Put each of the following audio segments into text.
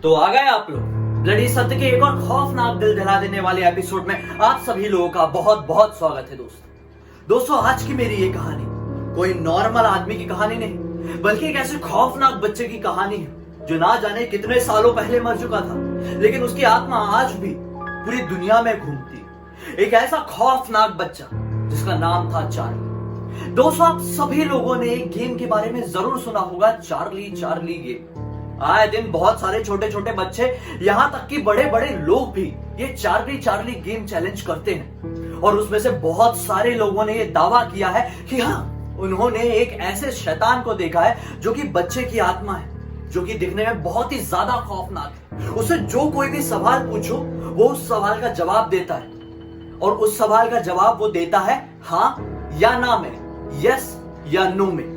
तो आ गए आप लोग ब्लडी सत्य के एक और खौफनाक दिल दहला देने वाले एपिसोड में आप सभी लोगों का बहुत बहुत स्वागत है दोस्तों आज की मेरी ये कहानी कोई नॉर्मल आदमी की कहानी नहीं बल्कि एक ऐसे खौफनाक बच्चे की कहानी है जो ना जाने कितने सालों पहले मर चुका था, लेकिन उसकी आत्मा आज भी पूरी दुनिया में घूमती है। एक ऐसा खौफनाक बच्चा जिसका नाम था चार्ली। दोस्तों आप सभी लोगों ने एक गेम के बारे में जरूर सुना होगा, चार्ली चार्ली गेम। आए दिन बहुत सारे छोटे छोटे बच्चे, यहाँ तक कि बड़े बड़े लोग भी ये चार्ली चार्ली गेम चैलेंज करते हैं। और उसमें से बहुत सारे लोगों ने ये दावा किया है कि हाँ, उन्होंने एक ऐसे शैतान को देखा है जो कि बच्चे की आत्मा है, जो कि दिखने में बहुत ही ज्यादा खौफनाक है। उसे जो कोई भी सवाल पूछो वो उस सवाल का जवाब देता है, और उस सवाल का जवाब वो देता है हाँ या ना में, यस या नो में।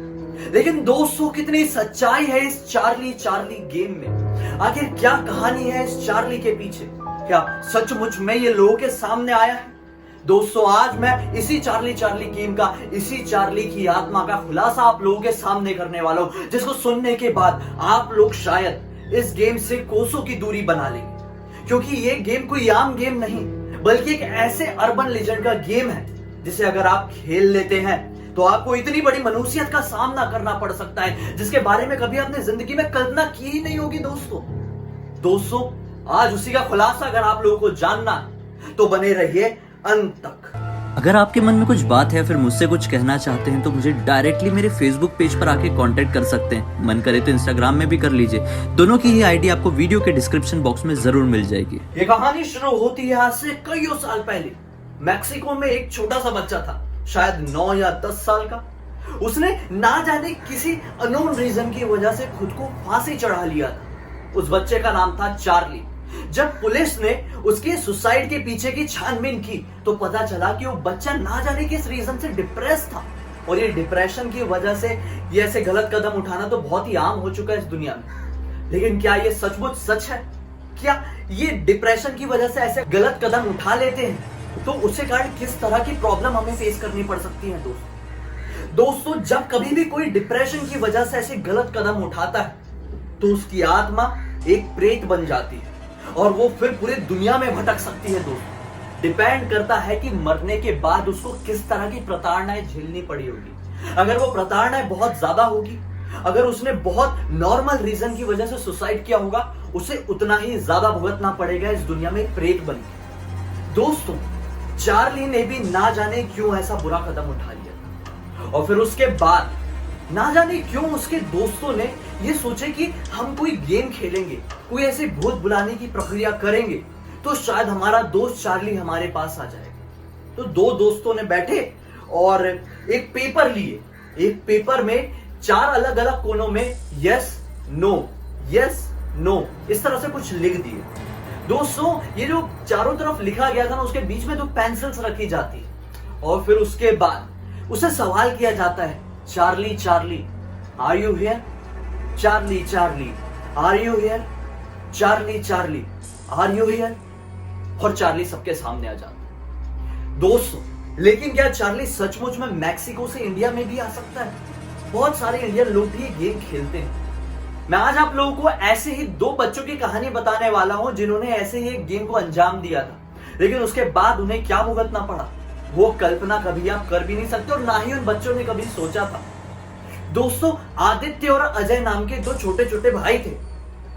लेकिन दोस्तों कितनी सच्चाई है इस चार्ली चार्ली गेम में? आखिर क्या कहानी है इस चार्ली के पीछे? क्या सचमुच में ये लोगों के सामने आया है? दोस्तों आज मैं इसी चार्ली चार्ली गेम का, इसी चार्ली की आत्मा का खुलासा आप लोगों के सामने करने वाला हूं, जिसको सुनने के बाद आप लोग शायद इस गेम से कोसों की दूरी बना लेंगे। क्योंकि ये गेम कोई आम गेम नहीं बल्कि एक ऐसे अर्बन लेजेंड का गेम है जिसे अगर आप खेल लेते हैं तो आपको इतनी बड़ी मनुष्यत का सामना करना पड़ सकता है जिसके बारे में कभी आपने जिंदगी में कल्पना की ही नहीं होगी। दोस्तों आज उसी का खुलासा अगर आप लोगों को जानना है तो बने रहिए अंत तक। अगर आपके मन में कुछ बात है, फिर मुझसे कुछ कहना चाहते हैं तो मुझे डायरेक्टली मेरे फेसबुक पेज पर आके कांटेक्ट कर सकते हैं। मन करे तो इंस्टाग्राम में भी कर लीजिए। दोनों की ही आईडी आपको वीडियो के डिस्क्रिप्शन बॉक्स में जरूर मिल जाएगी। ये कहानी शुरू होती है आज से कई साल पहले। मैक्सिको में एक छोटा सा बच्चा था, शायद 9 या 10 साल का। उसने ना जाने किसी अननोन रीजन की वजह से खुद को फांसी चढ़ा लिया था। उस बच्चे का नाम था चार्ली। जब पुलिस ने उसके सुसाइड के पीछे की छानबीन की तो पता चला कि वो बच्चा ना जाने किस रीजन से डिप्रेस था, और ये डिप्रेशन की वजह से ये ऐसे गलत कदम उठाना तो बहुत ही आम हो चुका है इस दुनिया में। लेकिन क्या ये सचमुच सच है? क्या ये डिप्रेशन की वजह से ऐसे गलत कदम उठा लेते हैं तो उससे कारण किस तरह की प्रॉब्लम हमें फेस करनी पड़ सकती है? दोस्तों जब कभी भी कोई डिप्रेशन की वजह से ऐसे गलत कदम उठाता है तो उसकी आत्मा एक प्रेत बन जाती है और वो फिर पूरी दुनिया में भटक सकती है। दोस्तों डिपेंड करता है कि मरने के बाद उसको किस तरह की प्रताड़नाएं झेलनी पड़ी होगी। अगर वो प्रताड़नाएं बहुत ज्यादा होगी, अगर उसने बहुत नॉर्मल रीजन की वजह से सुसाइड किया होगा, उसे उतना ही ज्यादा भुगतना पड़ेगा इस दुनिया में प्रेत बन के। दोस्तों चार्ली ने भी ना जाने क्यों ऐसा बुरा कदम उठा लिया, और फिर उसके बाद ना जाने क्यों उसके दोस्तों ने ये सोचे कि हम कोई गेम खेलेंगे, कोई ऐसे भूत बुलाने की प्रक्रिया करेंगे तो शायद हमारा दोस्त चार्ली हमारे पास आ जाएगा। तो दो दोस्तों ने बैठे और एक पेपर लिए। एक पेपर में 4 अलग अलग कोनों में यस नो इस तरह से कुछ लिख दिए। दोस्तों ये जो चारों तरफ लिखा गया था ना, उसके बीच में 2 पेंसिल्स रखी जाती है, और फिर उसके बाद उसे सवाल किया जाता है, Charlie Charlie are you here? Charlie Charlie are you here? Charlie Charlie are you here? और चार्ली सबके सामने आ जाता है। दोस्तों लेकिन क्या चार्ली सचमुच में मैक्सिको से इंडिया में भी आ सकता है? बहुत सारे इंडियन लोग भी ये गेम खेलते हैं। मैं आज आप लोगों को ऐसे ही 2 बच्चों की कहानी बताने वाला हूं जिन्होंने ऐसे ही एक गेम को अंजाम दिया था, लेकिन उसके बाद उन्हें क्या भुगतना पड़ा वो कल्पना कभी आप कर भी नहीं सकते, और ना ही उन बच्चों ने कभी सोचा था। दोस्तों आदित्य और अजय नाम के 2 छोटे छोटे भाई थे।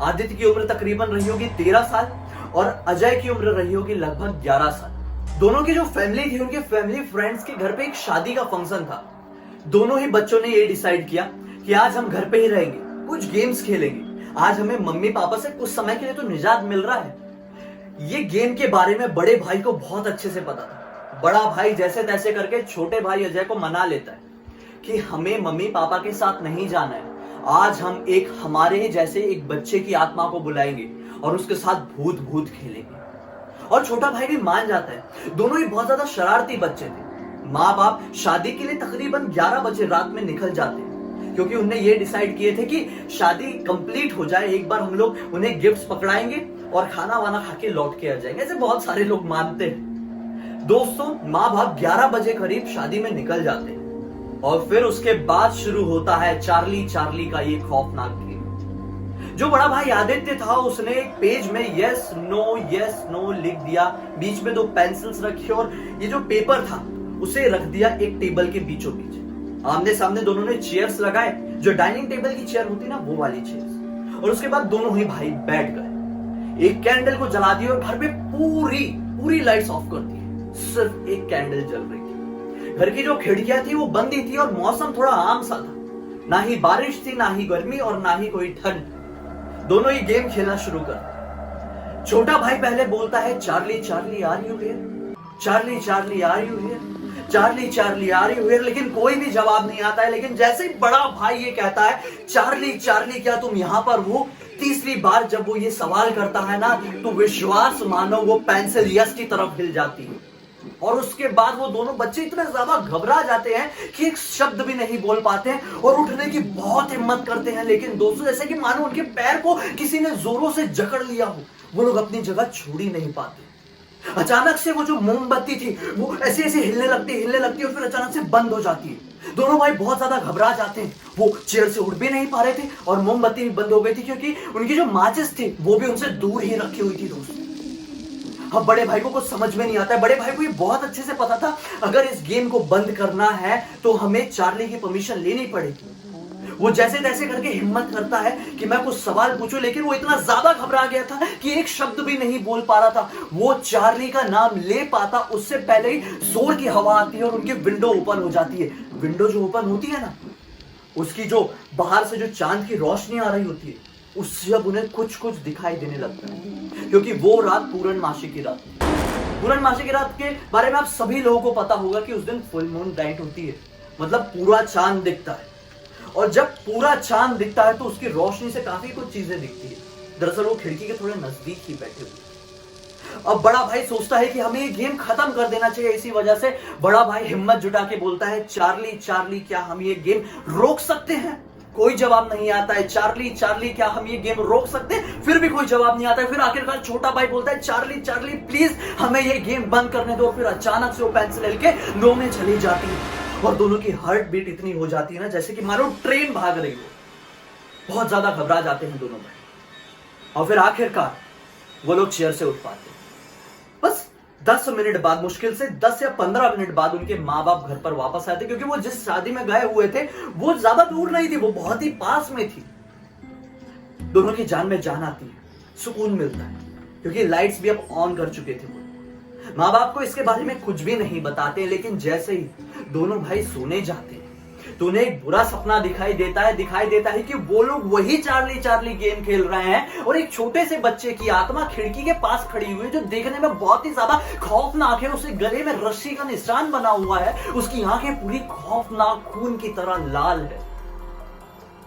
आदित्य की उम्र तकरीबन रही होगी 13 साल और अजय की उम्र रही होगी लगभग 11 साल। दोनों की जो फैमिली थी, उनके फैमिली फ्रेंड्स के घर पे एक शादी का फंक्शन था। दोनों ही बच्चों ने ये डिसाइड किया कि आज हम घर पे ही रहेंगे, कुछ गेम्स खेलेंगे, आज हमें मम्मी पापा से कुछ समय के लिए तो निजात मिल रहा है। ये गेम के बारे में बड़े भाई को बहुत अच्छे से पता था। बड़ा भाई जैसे तैसे करके छोटे भाई अजय को मना लेता है कि हमें मम्मी पापा के साथ नहीं जाना है, आज हम एक हमारे जैसे एक बच्चे की आत्मा को बुलाएंगे और उसके साथ भूत खेलेंगे। और छोटा भाई भी मान जाता है। दोनों ही बहुत ज्यादा शरारती बच्चे थे। माँ बाप शादी के लिए तकरीबन 11 बजे रात में निकल जाते हैं, क्योंकि उन्होंने ये डिसाइड किए थे कि शादी कंप्लीट हो जाए, एक बार हम लोग उन्हें गिफ्ट्स पकड़ाएंगे और खाना वाना खा के लौट के आ जाएंगे। ऐसे बहुत सारे लोग मानते हैं। दोस्तों माँ बाप 11 बजे करीब शादी में निकल जाते हैं, और फिर उसके बाद शुरू होता है चार्ली चार्ली का ये खौफनाक गेम। जो बड़ा भाई आदित्य था उसने एक पेज में यस नो लिख दिया, बीच में 2 पेंसिल्स रखी और ये जो पेपर था उसे रख दिया एक टेबल के बीचों बीच। आमने सामने दोनों ने चेयर्स लगाए, जो डाइनिंग टेबल की चेयर होती ना वो वाली चेयर्स, और उसके बाद दोनों ही भाई बैठ गए। एक कैंडल को जला दिया और घर में पूरी लाइट्स ऑफ कर दी, सिर्फ एक कैंडल जल रही थी। घर की जो खिड़कियां थी वो बंद ही थी और मौसम थोड़ा आम सा था, ना ही बारिश थी, ना ही गर्मी और ना ही कोई ठंड। दोनों ही गेम खेलना शुरू कर। छोटा भाई पहले बोलता है Charlie are you here, Charlie are you here, Charlie are you here, लेकिन कोई भी जवाब नहीं आता है। लेकिन जैसे ही बड़ा भाई ये कहता है चार्ली क्या तुम यहां पर हो, तीसरी बार जब वो ये सवाल करता है ना तो विश्वास मानो वो पेंसिल यस की तरफ हिल जाती है। और उसके बाद वो दोनों बच्चे इतने ज्यादा घबरा जाते हैं कि एक शब्द भी नहीं बोल पाते हैं और उठने की बहुत हिम्मत करते हैं। लेकिन दोस्तों जैसे कि मानो उनके पैर को किसी ने जोरों से जकड़ लिया हो, वो लोग अपनी जगह छोड़ ही नहीं पाते। अचानक से वो जो मोमबत्ती थी वो ऐसे हिलने लगती और फिर अचानक से बंद हो जाती है। दोनों भाई बहुत ज्यादा घबरा जाते हैं, वो चेयर से उठ भी नहीं पा रहे थे और मोमबत्ती भी बंद हो गई थी क्योंकि उनकी जो माचिस थी वो भी उनसे दूर ही रखी हुई थी। दोस्तों अब बड़े भाई को कुछ समझ में नहीं आता है। बड़े भाई को ये बहुत अच्छे से पता था अगर इस गेम को बंद करना है तो हमें चार्ली की परमिशन लेनी पड़ेगी। वो जैसे तैसे करके हिम्मत करता है कि मैं कुछ सवाल पूछूं, लेकिन वो इतना ज्यादा घबरा गया था कि एक शब्द भी नहीं बोल पा रहा था। वो चार्ली का नाम ले पाता उससे पहले ही जोर की हवा आती है और उनकी विंडो ओपन हो जाती है। विंडो जो ओपन होती है ना, उसकी जो बाहर से जो चांद की रोशनी आ रही होती है उससे अब उन्हें कुछ दिखाई देने लगता है, क्योंकि वो रात पूर्णमासी की रात। पूर्णमासी की रात के बारे में आप सभी लोगों को पता होगा कि उस दिन फुल मून नाइट होती है, मतलब पूरा चांद दिखता है। और जब पूरा चांद दिखता है तो उसकी रोशनी से काफी कुछ चीजें दिखती है। दरअसल वो खिड़की के थोड़े नजदीक ही बैठे हुए। अब बड़ा भाई सोचता है कि हमें ये गेम खत्म कर देना चाहिए। इसी वजह से बड़ा भाई हिम्मत जुटा के बोलता है चार्ली क्या हम ये गेम रोक सकते हैं? कोई जवाब नहीं आता है। चार्ली क्या हम ये गेम रोक सकते हैं? फिर भी कोई जवाब नहीं आता है। फिर आखिरकार छोटा भाई बोलता है चार्ली प्लीज हमें ये गेम बंद करने दो। फिर अचानक से वो पेंसिल लेके दो में चली जाती है और दोनों की हार्ट बीट इतनी हो जाती है ना जैसे कि मानो ट्रेन भाग रही हो। बहुत ज्यादा घबरा जाते हैं दोनों भाई और फिर आखिरकार वो लोग चेयर से उठ पाते हैं। बस 10 मिनट बाद, मुश्किल से 10 या 15 मिनट बाद उनके माँ बाप घर पर वापस आए थे, क्योंकि वो जिस शादी में गए हुए थे वो ज्यादा दूर नहीं थी, वो बहुत ही पास में थी। दोनों की जान में जान आती है, सुकून मिलता है, क्योंकि लाइट्स भी अब ऑन कर चुके थे। माँ बाप को इसके बारे में कुछ भी नहीं बताते, लेकिन जैसे ही दोनों भाई सोने जाते हैं तो उन्हें एक बुरा सपना दिखाई देता है कि वो लोग वही चार्ली गेम खेल रहे हैं और एक छोटे से बच्चे की आत्मा खिड़की के पास खड़ी हुई है, जो देखने में बहुत ही ज्यादा खौफनाक है। उसके गले में रस्सी का निशान बना हुआ है, उसकी आंखें पूरी खौफनाक खून की तरह लाल है।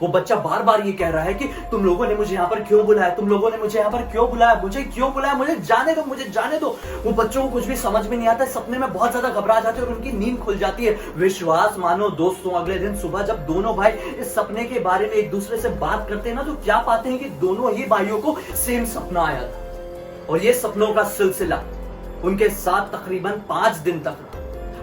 वो बच्चा बार बार ये कह रहा है कि तुम लोगों ने मुझे यहाँ पर क्यों बुलाया, तुम लोगों ने मुझे यहाँ पर क्यों बुलाया, मुझे क्यों बुलाया, मुझे जाने दो। वो बच्चों को कुछ भी समझ में नहीं आता है। सपने में बहुत ज्यादा घबरा जाते हैं और उनकी नींद खुल जाती है। विश्वास मानो दोस्तों, अगले दिन सुबह जब दोनों भाई इस सपने के बारे में एक दूसरे से बात करते हैं ना तो क्या पाते हैं कि दोनों ही भाइयों को सेम सपना आया था और ये सपनों का सिलसिला उनके साथ तकरीबन 5 दिन तक रहा।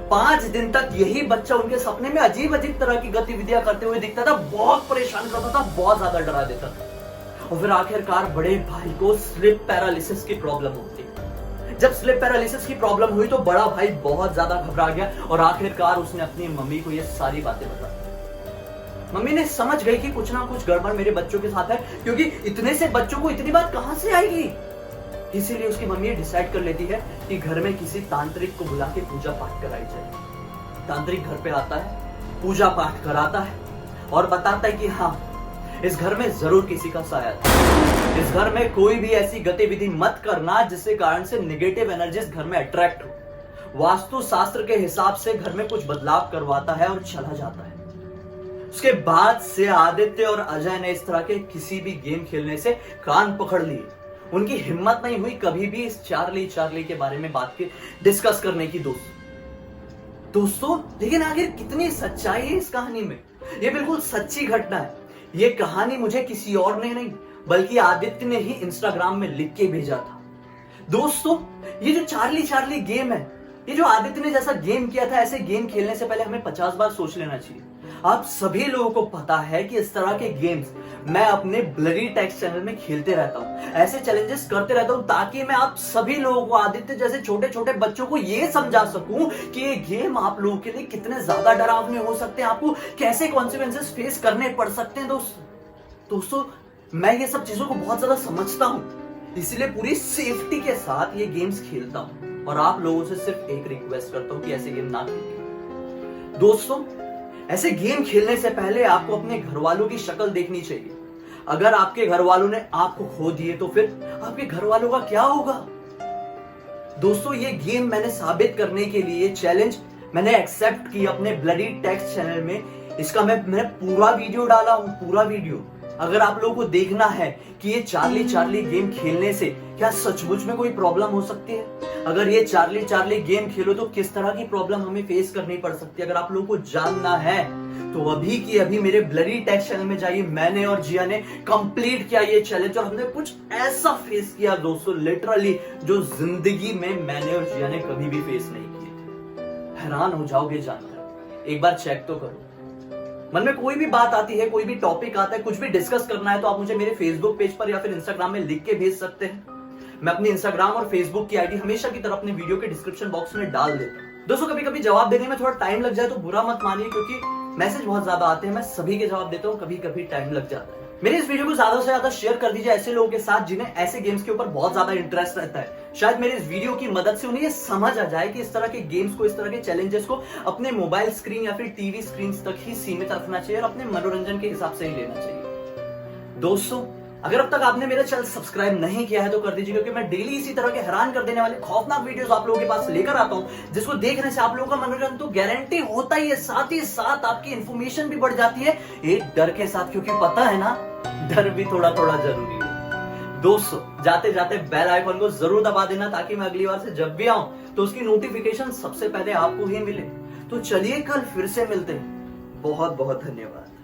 5 दिन तक यही बच्चा उनके सपने में अजीब तरह की गतिविधियां करते हुए दिखता था, बहुत परेशान करता था, बहुत ज्यादा डरा देता था। और फिर आखिरकार बड़े भाई को स्लिप पैरालिसिस की प्रॉब्लम होती है। जब स्लिप पैरालिसिस की प्रॉब्लम हुई तो बड़ा भाई बहुत ज्यादा घबरा गया और आखिरकार उसने अपनी मम्मी को ये सारी बातें बताई। मम्मी ने समझ गई कि कुछ ना कुछ गड़बड़ मेरे बच्चों के साथ है, क्योंकि इतने से बच्चों को इतनी बात कहां से आएगी। इसीलिए उसकी मम्मी डिसाइड कर लेती है कि घर में किसी तांत्रिक को बुला के पूजा पाठ कराई जाए। तांत्रिक घर पे आता है, पूजा पाठ कराता है और बताता है कि हाँ, इस घर में जरूर किसी का साया था। इस घर में कोई भी ऐसी गतिविधि मत करना जिससे कारण से नेगेटिव एनर्जीज घर में अट्रैक्ट हो। वास्तु शास्त्र के हिसाब से घर में कुछ बदलाव करवाता है और चला जाता है। उसके बाद से आदित्य और अजय ने इस तरह के किसी भी गेम खेलने से कान पकड़ लिए। उनकी हिम्मत नहीं हुई कभी भी इस चार्ली के बारे में बात की डिस्कस करने की। दोस्तों लेकिन आखिर कितनी सच्चाई है इस कहानी में? ये बिल्कुल सच्ची घटना है। ये कहानी मुझे किसी और ने नहीं बल्कि आदित्य ने ही इंस्टाग्राम में लिख के भेजा था। दोस्तों ये जो चार्ली गेम है, ये जो आदित्य ने जैसा गेम किया था, ऐसे गेम खेलने से पहले हमें 50 बार सोच लेना चाहिए। आप सभी लोगों को पता है कि इस तरह के गेम्स मैं अपने ब्लडी टेक्स्ट चैनल में खेलते रहता हूं, ऐसे चैलेंजेस करते रहता हूं ताकि मैं आप सभी लोगों को, आदित्य जैसे छोटे छोटे बच्चों को ये समझा सकूं कि ये गेम आप लोगों के लिए कितने ज्यादा डरावने हो सकते हैं, आपको कैसे कॉन्सिक्वेंसेस फेस करने पड़ सकते हैं। दोस्तों मैं ये सब चीजों को बहुत ज्यादा समझता हूं, इसलिए पूरी सेफ्टी के साथ ये गेम्स खेलता हूं और आप लोगों से सिर्फ एक रिक्वेस्ट करता हूं कि ऐसे गेम ना खेलिए। दोस्तों ऐसे गेम खेलने से पहले आपको अपने घर वालों की शक्ल देखनी चाहिए। अगर आपके घर वालों ने आपको खो दिए तो फिर आपके घर वालों का क्या होगा। दोस्तों ये गेम मैंने साबित करने के लिए चैलेंज मैंने एक्सेप्ट की अपने ब्लडी टेक्स्ट चैनल में। इसका मैंने पूरा वीडियो डाला हूं, पूरा वीडियो। अगर आप लोगों को देखना है कि ये चार्ली गेम खेलने से क्या सचमुच में कोई प्रॉब्लम हो सकती है, अगर ये चार्ली गेम खेलो तो किस तरह की प्रॉब्लम हमें फेस करनी पड़ सकती है, अगर आप लोगों को जानना है तो अभी की अभी मेरे ब्लडी टेक्स्ट चैनल में जाइए। मैंने और जिया ने कंप्लीट किया ये चैलेंज और हमने कुछ ऐसा फेस किया दोस्तों, लिटरली जो जिंदगी में मैंने और जिया ने कभी भी फेस नहीं किए थे। हैरान हो जाओगे जानकर, एक बार चेक तो करो। मन में कोई भी बात आती है, कोई भी टॉपिक आता है, कुछ भी डिस्कस करना है तो आप मुझे मेरे फेसबुक पेज पर या फिर इंस्टाग्राम में लिख के भेज सकते हैं। मैं अपनी इंस्टाग्राम और फेसबुक की आईडी हमेशा की तरह अपने वीडियो के डिस्क्रिप्शन बॉक्स में डाल देता हूं। दोस्तों कभी कभी जवाब देने में थोड़ा टाइम लग जाए तो बुरा मत मानिए, क्योंकि मैसेज बहुत ज्यादा आते हैं, मैं सभी के जवाब देता हूँ, कभी कभी टाइम लग जाता है। मेरे इस वीडियो को ज्यादा से ज्यादा शेयर कर दीजिए ऐसे लोगों के साथ जिन्हें ऐसे गेम्स के ऊपर बहुत ज्यादा इंटरेस्ट रहता है। शायद मेरे इस वीडियो की मदद से उन्हें ये समझ आ जाए कि इस तरह के गेम्स को, इस तरह के चैलेंजेस को अपने मोबाइल स्क्रीन या फिर टीवी स्क्रीन तक ही सीमित रखना चाहिए और अपने मनोरंजन के हिसाब से ही लेना चाहिए। दोस्तों अगर अब तक आपने मेरा चैनल सब्सक्राइब नहीं किया है तो कर दीजिए, क्योंकि मैं डेली इसी तरह के हैरान कर देने वाले खौफनाक वीडियोस आप लोगों के पास लेकर आता हूं, जिसको देखने से आप लोगों का मनोरंजन तो गारंटी होता ही है, साथ ही साथ आपकी इंफॉर्मेशन भी बढ़ जाती है, एक डर के साथ, क्योंकि पता है ना डर भी थोड़ा थोड़ा जरूरी है। दोस्तों जाते जाते बेल आइकन को जरूर दबा देना ताकि मैं अगली बार से जब भी आऊं तो उसकी नोटिफिकेशन सबसे पहले आपको ही मिले। तो चलिए कल फिर से मिलते हैं। बहुत बहुत धन्यवाद।